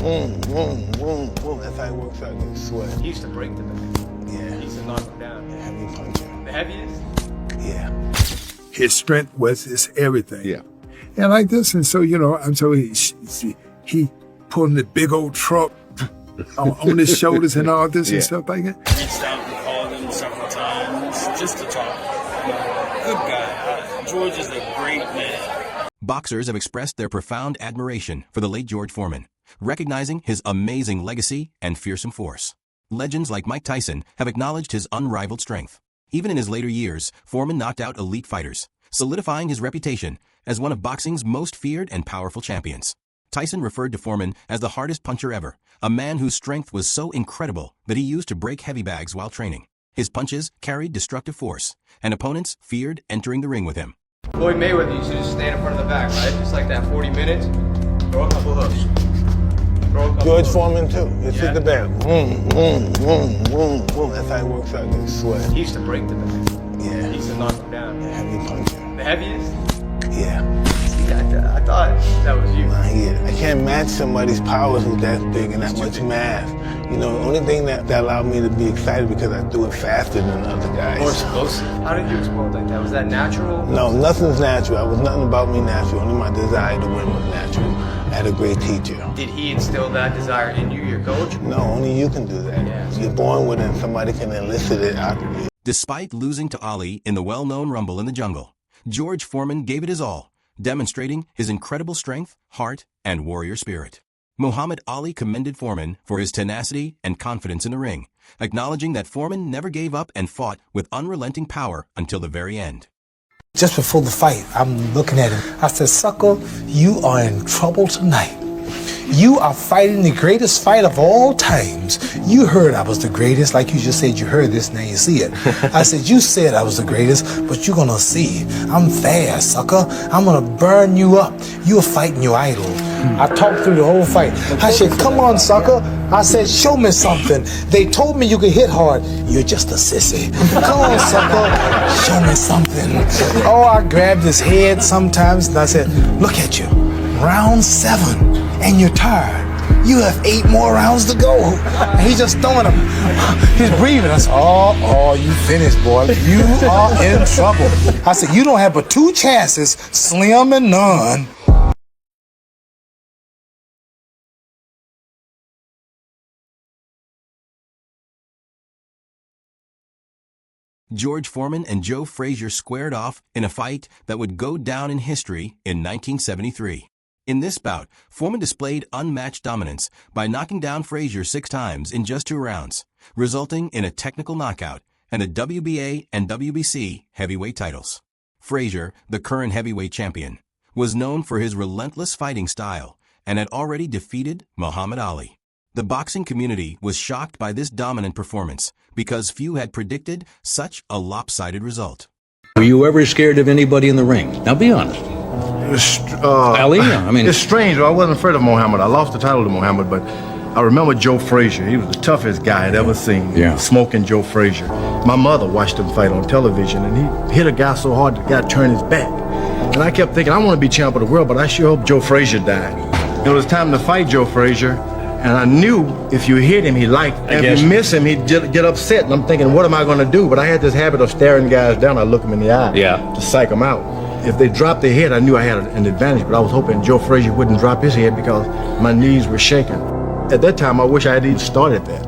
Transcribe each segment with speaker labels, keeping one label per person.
Speaker 1: That's how it works out in the sweat.
Speaker 2: He used to break the man.
Speaker 1: Yeah.
Speaker 2: He used to knock him down.
Speaker 1: Yeah, heavy puncher.
Speaker 2: The heaviest?
Speaker 1: Yeah.
Speaker 3: His strength was his everything.
Speaker 4: Yeah.
Speaker 3: And like this, and so, and so he pulling the big old truck on his shoulders and all this and stuff like that.
Speaker 5: Reached out and called him several times just to talk. Good guy. George is a great man.
Speaker 6: Boxers have expressed their profound admiration for the late George Foreman, recognizing his amazing legacy and fearsome force. Legends like Mike Tyson have acknowledged his unrivaled strength. Even in his later years, Foreman knocked out elite fighters, solidifying his reputation as one of boxing's most feared and powerful champions. Tyson referred to Foreman as the hardest puncher ever, a man whose strength was so incredible that he used to break heavy bags while training. His punches carried destructive force, and opponents feared entering the ring with him.
Speaker 2: Floyd Mayweather used to just stand in front of the back, right? Just like that 40 minutes. Throw a couple hooks.
Speaker 1: George Foreman too. It's at the back. That's how it works out in the sweat.
Speaker 2: He used to break the man.
Speaker 1: Yeah.
Speaker 2: He used to knock him down.
Speaker 1: Yeah, heavy puncher.
Speaker 2: The heaviest?
Speaker 1: Yeah.
Speaker 2: See, I thought that was you.
Speaker 1: I can't match somebody's powers who's that big and that much mass. The only thing that allowed me to be excited because I threw it faster than other guys.
Speaker 2: More explosive. How did you explode like that? Was that natural?
Speaker 1: No, nothing's natural. I was nothing about me natural. Only my desire to win was natural. I had a great teacher.
Speaker 2: Did he instill that desire in you, your coach?
Speaker 1: No, only you can do that.
Speaker 2: Yeah.
Speaker 1: You're born with it and somebody can elicit it out of you.
Speaker 6: Despite losing to Ali in the well-known Rumble in the Jungle, George Foreman gave it his all, demonstrating his incredible strength, heart, and warrior spirit. Muhammad Ali commended Foreman for his tenacity and confidence in the ring, acknowledging that Foreman never gave up and fought with unrelenting power until the very end.
Speaker 7: Just before the fight, I'm looking at him. I said, sucker, you are in trouble tonight. You are fighting the greatest fight of all times. You heard I was the greatest, like you just said you heard this, now you see it. I said, you said I was the greatest, but you're gonna see. I'm fast, sucker. I'm gonna burn you up. You're fighting your idol. I talked through the whole fight. I said, come on, sucker. I said, show me something. They told me you could hit hard. You're just a sissy. Come on, sucker. Show me something. Oh, I grabbed his head sometimes and I said, look at you. Round 7, and you're tired. You have 8 more rounds to go. And he's just throwing them. He's breathing. I said, oh, you finished, boy. You are in trouble. I said, you don't have but 2 chances, slim and none.
Speaker 6: George Foreman and Joe Frazier squared off in a fight that would go down in history in 1973. In this bout, Foreman displayed unmatched dominance by knocking down Frazier 6 times in just 2 rounds, resulting in a technical knockout and the WBA and WBC heavyweight titles. Frazier, the current heavyweight champion, was known for his relentless fighting style and had already defeated Muhammad Ali. The boxing community was shocked by this dominant performance because few had predicted such a lopsided result.
Speaker 8: Were you ever scared of anybody in the ring? Now be honest.
Speaker 4: Ali?
Speaker 8: I mean,
Speaker 4: it's strange. I wasn't afraid of Muhammad. I lost the title to Muhammad, but I remember Joe Frazier. He was the toughest guy I'd ever seen.
Speaker 8: Yeah.
Speaker 4: Smoking Joe Frazier. My mother watched him fight on television, and he hit a guy so hard the guy turned his back. And I kept thinking, I want to be champ of the world, but I sure hope Joe Frazier died. It was time to fight Joe Frazier, and I knew if you hit him, he liked it. If you miss him, he'd get upset. And I'm thinking, what am I going to do? But I had this habit of staring guys down. I look them in the eye to psych them out. If they dropped their head, I knew I had an advantage, but I was hoping Joe Frazier wouldn't drop his head because my knees were shaking. At that time, I wish I had even started that.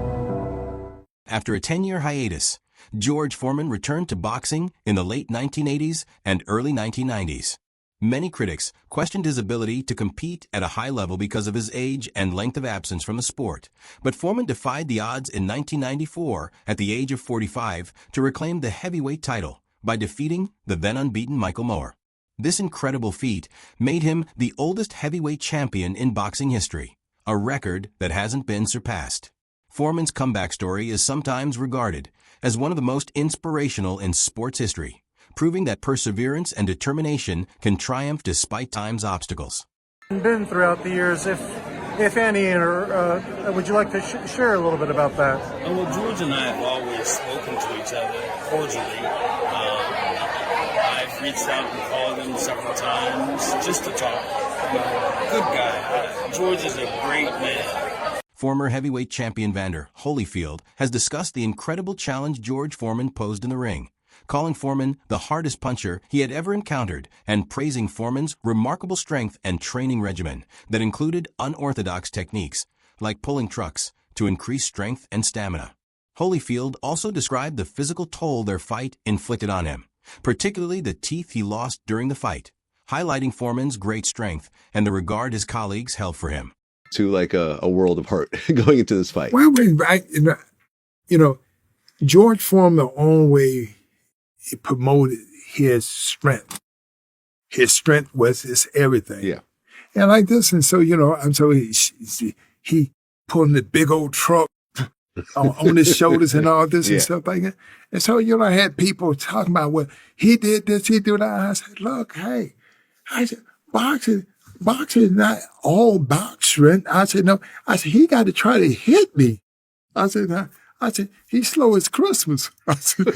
Speaker 6: After a 10-year hiatus, George Foreman returned to boxing in the late 1980s and early 1990s. Many critics questioned his ability to compete at a high level because of his age and length of absence from the sport, but Foreman defied the odds in 1994 at the age of 45 to reclaim the heavyweight title by defeating the then unbeaten Michael Moore. This incredible feat made him the oldest heavyweight champion in boxing history, a record that hasn't been surpassed. Foreman's comeback story is sometimes regarded as one of the most inspirational in sports history, proving that perseverance and determination can triumph despite time's obstacles.
Speaker 9: Been throughout the years, if any, would you like to share a little bit about that?
Speaker 5: Well, George and I have always spoken to each other cordially. I've reached out and called him several times just to talk. Good guy. George is a great man.
Speaker 6: former heavyweight champion Vander Holyfield has discussed the incredible challenge George Foreman posed in the ring, calling Foreman the hardest puncher he had ever encountered and praising Foreman's remarkable strength and training regimen that included unorthodox techniques, like pulling trucks, to increase strength and stamina. Holyfield also described the physical toll their fight inflicted on him, particularly the teeth he lost during the fight, highlighting Foreman's great strength and the regard his colleagues held for him.
Speaker 10: To like a world of hurt going into this fight.
Speaker 3: Well, George Foreman always promoted his strength. His strength was his everything.
Speaker 10: Yeah.
Speaker 3: And like this, and so, he pulling the big old truck on his shoulders and all this and stuff like that. And so, I had people talking about, well, he did this, he did that. I said, look, hey, boxing is not all boxing. I said, no. I said, he got to try to hit me. I said, he's slow as Christmas. I said,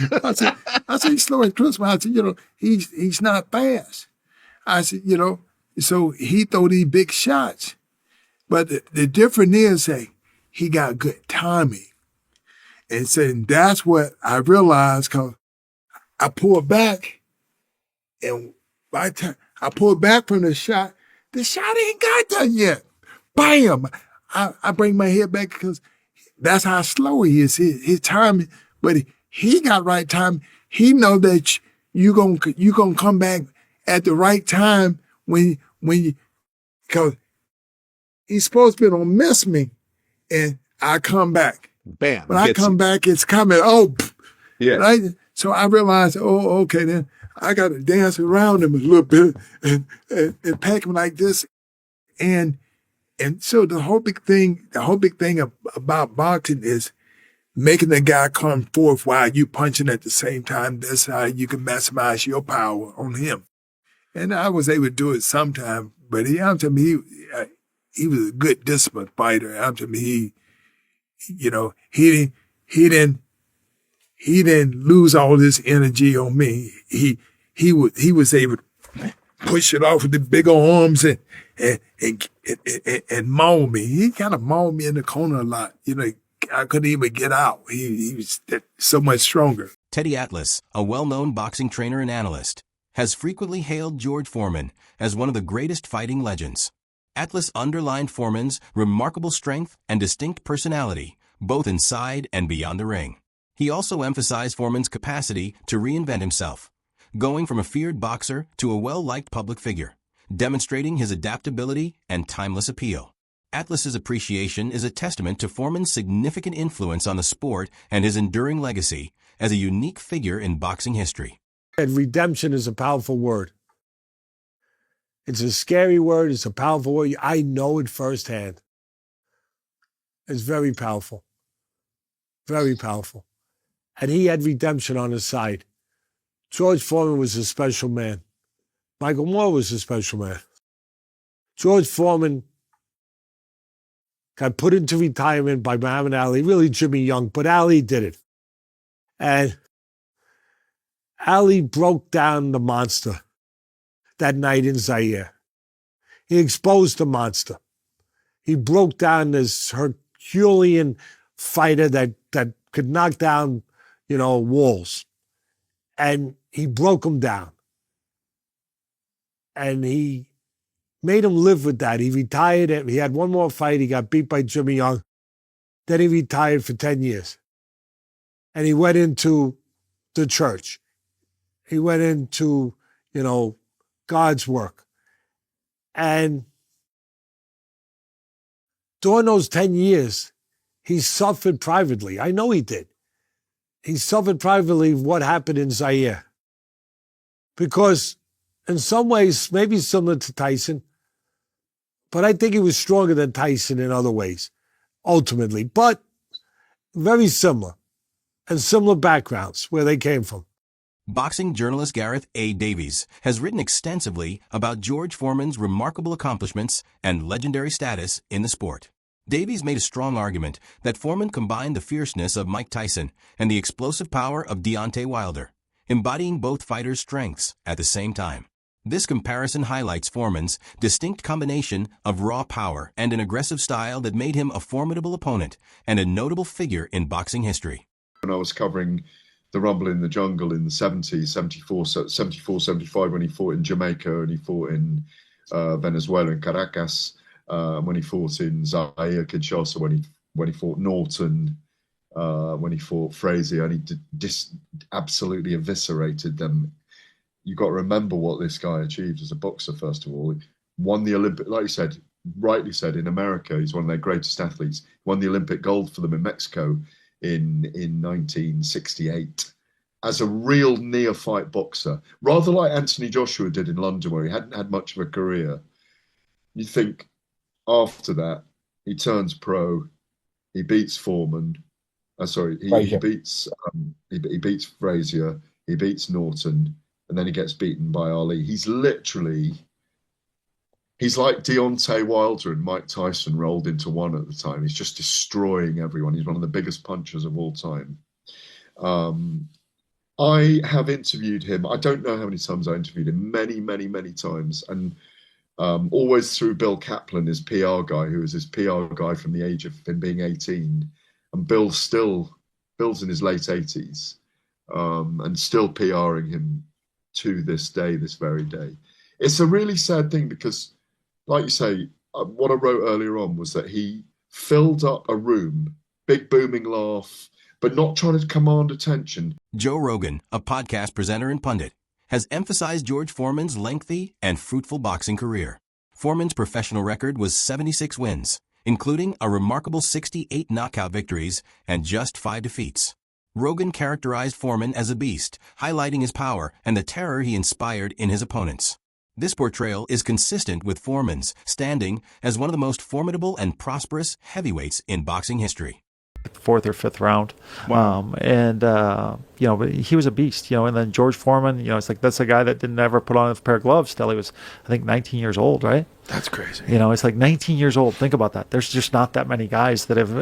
Speaker 3: he's slow as Christmas. I said, he's not fast. I said, so he throw these big shots. But the difference is that he got good timing. And so that's what I realized, because I pulled back, and by the time I pulled back from the shot ain't got done yet. Bam! I bring my head back because that's how slow he is. His timing, but he got right time. He know that you gonna come back at the right time when you, because he's supposed to be gonna miss me, and I come back.
Speaker 10: Bam!
Speaker 3: When I come back, it's coming. Oh,
Speaker 10: yeah.
Speaker 3: Right? So I realized, okay, then I got to dance around him a little bit and pack him like this, and so the whole big thing about boxing is making the guy come forth while you punching at the same time. That's how you can maximize your power on him. And I was able to do it sometime, but he was a good disciplined fighter. He didn't lose all this energy on me. He was able to push it off with the big arms and maul me. He kind of mauled me in the corner a lot. I couldn't even get out. He was so much stronger.
Speaker 6: Teddy Atlas, a well-known boxing trainer and analyst, has frequently hailed George Foreman as one of the greatest fighting legends. Atlas underlined Foreman's remarkable strength and distinct personality, both inside and beyond the ring. He also emphasized Foreman's capacity to reinvent himself, going from a feared boxer to a well-liked public figure, demonstrating his adaptability and timeless appeal. Atlas's appreciation is a testament to Foreman's significant influence on the sport and his enduring legacy as a unique figure in boxing history.
Speaker 11: And redemption is a powerful word. It's a scary word. It's a powerful word. I know it firsthand. It's very powerful. Very powerful. And he had redemption on his side. George Foreman was a special man. Michael Moore was a special man. George Foreman got put into retirement by Muhammad Ali, really Jimmy Young, but Ali did it. And Ali broke down the monster that night in Zaire. He exposed the monster. He broke down this Herculean fighter that could knock down, walls. And he broke him down. And he made him live with that. He retired. He had one more fight. He got beat by Jimmy Young. Then he retired for 10 years. And he went into the church. He went into, God's work. And during those 10 years, he suffered privately. I know he did. He suffered privately what happened in Zaire. Because in some ways, maybe similar to Tyson, but I think he was stronger than Tyson in other ways, ultimately. But very similar, and similar backgrounds where they came from.
Speaker 6: Boxing journalist Gareth A. Davies has written extensively about George Foreman's remarkable accomplishments and legendary status in the sport. Davies made a strong argument that Foreman combined the fierceness of Mike Tyson and the explosive power of Deontay Wilder, embodying both fighters' strengths at the same time. This comparison highlights Foreman's distinct combination of raw power and an aggressive style that made him a formidable opponent and a notable figure in boxing history.
Speaker 12: When I was covering the Rumble in the Jungle in the 70s, 74, 75, when he fought in Jamaica and he fought in Venezuela in Caracas, when he fought in Zaire, Kinshasa, when he fought Norton, when he fought Frazier, and he absolutely eviscerated them. You got to remember what this guy achieved as a boxer. First of all, he won the Olympic, like you said, rightly said, in America. He's one of their greatest athletes. He won the Olympic gold for them in Mexico in 1968 as a real neophyte boxer, rather like Anthony Joshua did in London, where he hadn't had much of a career. You think after that he turns pro, he beats Foreman. He beats Frazier, he beats Norton, and then he gets beaten by Ali. He's like Deontay Wilder and Mike Tyson rolled into one at the time. He's just destroying everyone. He's one of the biggest punchers of all time. I have interviewed him. I don't know how many times I interviewed him. Many, many, many times. And always through Bill Kaplan, his PR guy, who was his PR guy from the age of him being 18. And Bill's in his late 80s and still PRing him to this day, this very day. It's a really sad thing because, like you say, what I wrote earlier on was that he filled up a room, big booming laugh, but not trying to command attention.
Speaker 6: Joe Rogan, a podcast presenter and pundit, has emphasized George Foreman's lengthy and fruitful boxing career. Foreman's professional record was 76 wins, including a remarkable 68 knockout victories and just 5 defeats. Rogan characterized Foreman as a beast, highlighting his power and the terror he inspired in his opponents. This portrayal is consistent with Foreman's standing as one of the most formidable and prosperous heavyweights in boxing history.
Speaker 13: 4th or 5th round. Wow. But he was a beast, and then George Foreman, it's like that's a guy that didn't ever put on a pair of gloves till he was, I think, 19 years old, right?
Speaker 14: That's crazy.
Speaker 13: It's like 19 years old. Think about that. There's just not that many guys that have,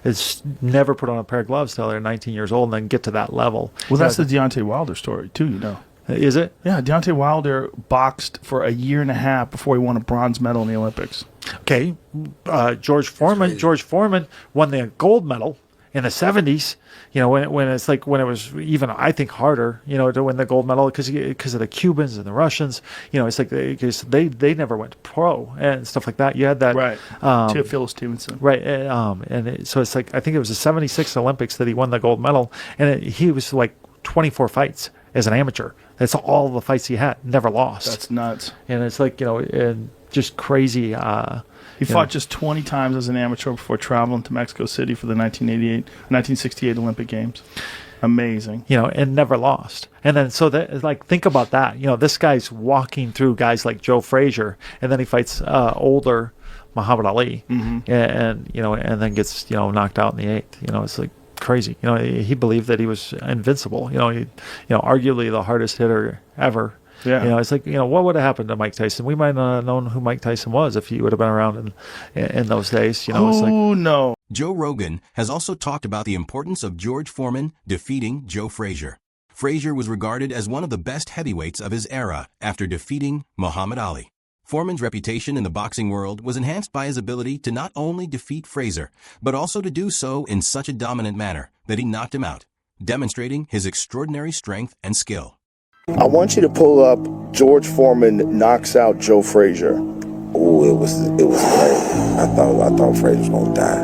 Speaker 13: it's never put on a pair of gloves till they're 19 years old and then get to that level.
Speaker 14: Well, that's the Deontay Wilder story, too,
Speaker 13: Is it?
Speaker 14: Yeah, Deontay Wilder boxed for a year and a half before he won a bronze medal in the Olympics.
Speaker 13: Okay, George Foreman won the gold medal in the 70s. When it was even, I think, harder, to win the gold medal because of the Cubans and the Russians. It's like because they never went pro and stuff like that. You had that
Speaker 14: right. Phil Stevenson.
Speaker 13: Right, so it's like I think it was the 76 Olympics that he won the gold medal, and he was like 24 fights as an amateur. That's all the fights he had, never lost.
Speaker 14: That's nuts.
Speaker 13: And it's like, and just crazy.
Speaker 14: He fought just 20 times as an amateur before traveling to Mexico City for the 1968 Olympic Games. Amazing.
Speaker 13: And never lost. And then, so that, like, think about that. This guy's walking through guys like Joe Frazier, and then he fights older Muhammad Ali, and then gets, knocked out in the 8th. It's like, crazy. He believed that he was invincible. Arguably the hardest hitter ever. Yeah. It's like, what would have happened to Mike Tyson? We might not have known who Mike Tyson was if he would have been around in those days.
Speaker 14: No.
Speaker 6: Joe Rogan has also talked about the importance of George Foreman defeating Joe Frazier. Frazier was regarded as one of the best heavyweights of his era after defeating Muhammad Ali. Foreman's reputation in the boxing world was enhanced by his ability to not only defeat Frazier, but also to do so in such a dominant manner that he knocked him out, demonstrating his extraordinary strength and skill.
Speaker 15: I want you to pull up George Foreman knocks out Joe Frazier. Oh, it was crazy. I thought Frazier was gonna die.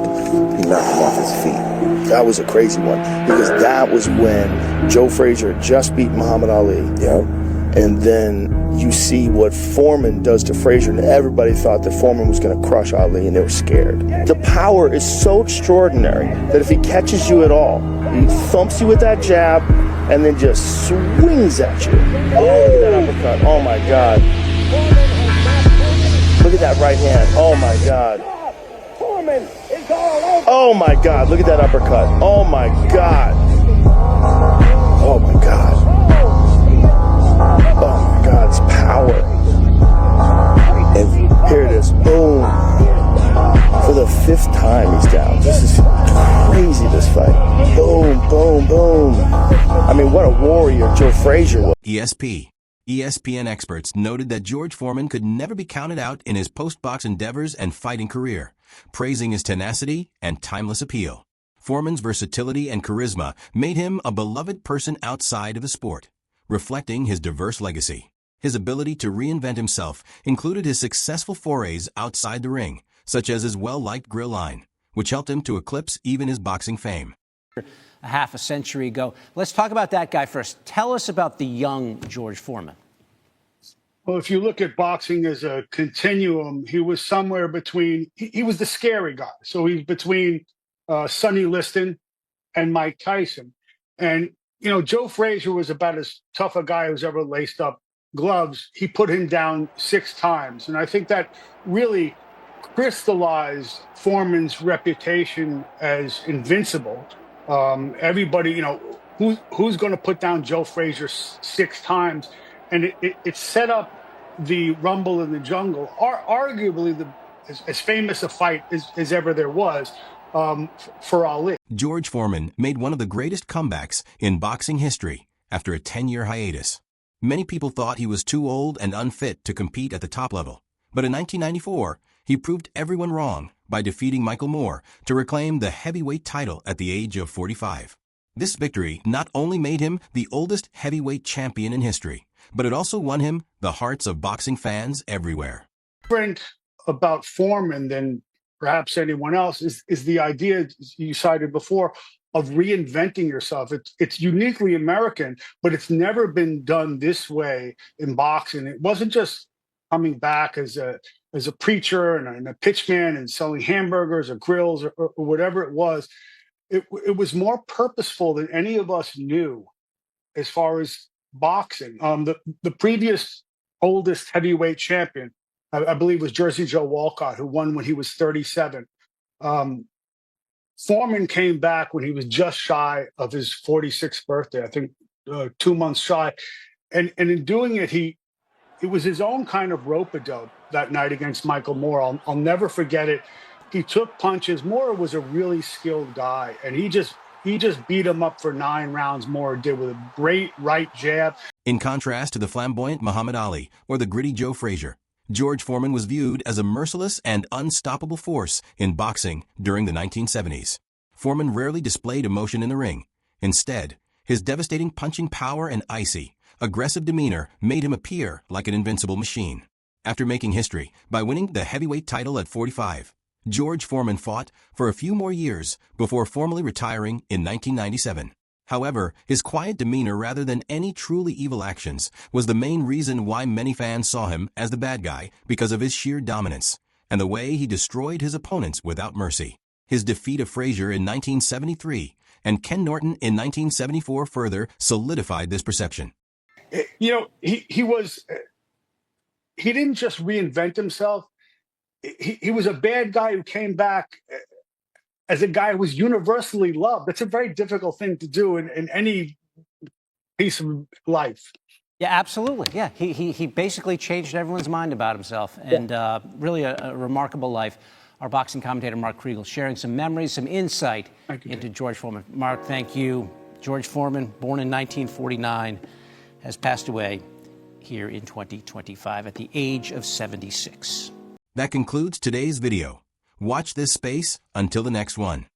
Speaker 15: He knocked him off his feet. That was a crazy one because that was when Joe Frazier just beat Muhammad Ali. Yeah. And then you see what Foreman does to Frazier, and everybody thought that Foreman was going to crush Ali, and they were scared. The power is so extraordinary that if he catches you at all, he thumps you with that jab, and then just swings at you. Oh, look at that uppercut. Oh, my God. Look at that right hand. Oh, my God. Oh, my God. Look at that uppercut. Oh, my God. Oh, my God. Oh my God, it's power. And here it is, boom. For the 5th time he's down. This is crazy, this fight. Boom, boom, boom. I mean, what a warrior Joe Frazier was.
Speaker 6: ESP, ESPN experts noted that George Foreman could never be counted out in his post-box endeavors and fighting career, praising his tenacity and timeless appeal. Foreman's versatility and charisma made him a beloved person outside of the sport, reflecting his diverse legacy. His ability to reinvent himself included his successful forays outside the ring, such as his well-liked grill line, which helped him to eclipse even his boxing fame.
Speaker 16: A half a century ago. Let's talk about that guy first. Tell us about the young George Foreman.
Speaker 17: Well, if you look at boxing as a continuum, he was somewhere between, he was the scary guy. So he's between Sonny Liston and Mike Tyson. And, you know, Joe Frazier was about as tough a guy who's ever laced up gloves. He put him down 6 times. And I think that really crystallized Foreman's reputation as invincible. Everybody, you know, who's going to put down Joe Frazier 6 times? And it set up the Rumble in the Jungle, arguably as famous a fight as ever there was for Ali.
Speaker 6: George Foreman made one of the greatest comebacks in boxing history after a 10-year hiatus. Many people thought he was too old and unfit to compete at the top level. But in 1994, he proved everyone wrong by defeating Michael Moore to reclaim the heavyweight title at the age of 45. This victory not only made him the oldest heavyweight champion in history, but it also won him the hearts of boxing fans everywhere.
Speaker 17: Different about Foreman than perhaps anyone else is the idea you cited before of reinventing yourself. It's uniquely American, but it's never been done this way in boxing. It wasn't just coming back as a preacher and a pitchman and selling hamburgers or grills or whatever it was. It was more purposeful than any of us knew as far as boxing. The previous oldest heavyweight champion, I believe, was Jersey Joe Walcott, who won when he was 37. Foreman came back when he was just shy of his 46th birthday, I think 2 months shy. And in doing it, it was his own kind of rope-a-dope that night against Michael Moore. I'll never forget it. He took punches. Moore was a really skilled guy, and he just beat him up for 9 rounds. Moore did with a great right jab.
Speaker 6: In contrast to the flamboyant Muhammad Ali or the gritty Joe Frazier, George Foreman was viewed as a merciless and unstoppable force in boxing during the 1970s. Foreman rarely displayed emotion in the ring. Instead, his devastating punching power and icy, aggressive demeanor made him appear like an invincible machine. After making history by winning the heavyweight title at 45, George Foreman fought for a few more years before formally retiring in 1997. However, his quiet demeanor rather than any truly evil actions was the main reason why many fans saw him as the bad guy because of his sheer dominance and the way he destroyed his opponents without mercy. His defeat of Frazier in 1973 and Ken Norton in 1974 further solidified this perception.
Speaker 17: You know, he didn't just reinvent himself. He was a bad guy who came back as a guy who was universally loved. That's a very difficult thing to do in any piece of life.
Speaker 16: Yeah, absolutely. Yeah, he basically changed everyone's mind about himself, and really a remarkable life. Our boxing commentator, Mark Kriegel, sharing some memories, some insight into George Foreman. Mark, thank you. George Foreman, born in 1949, has passed away here in 2025 at the age of 76.
Speaker 6: That concludes today's video. Watch this space until the next one.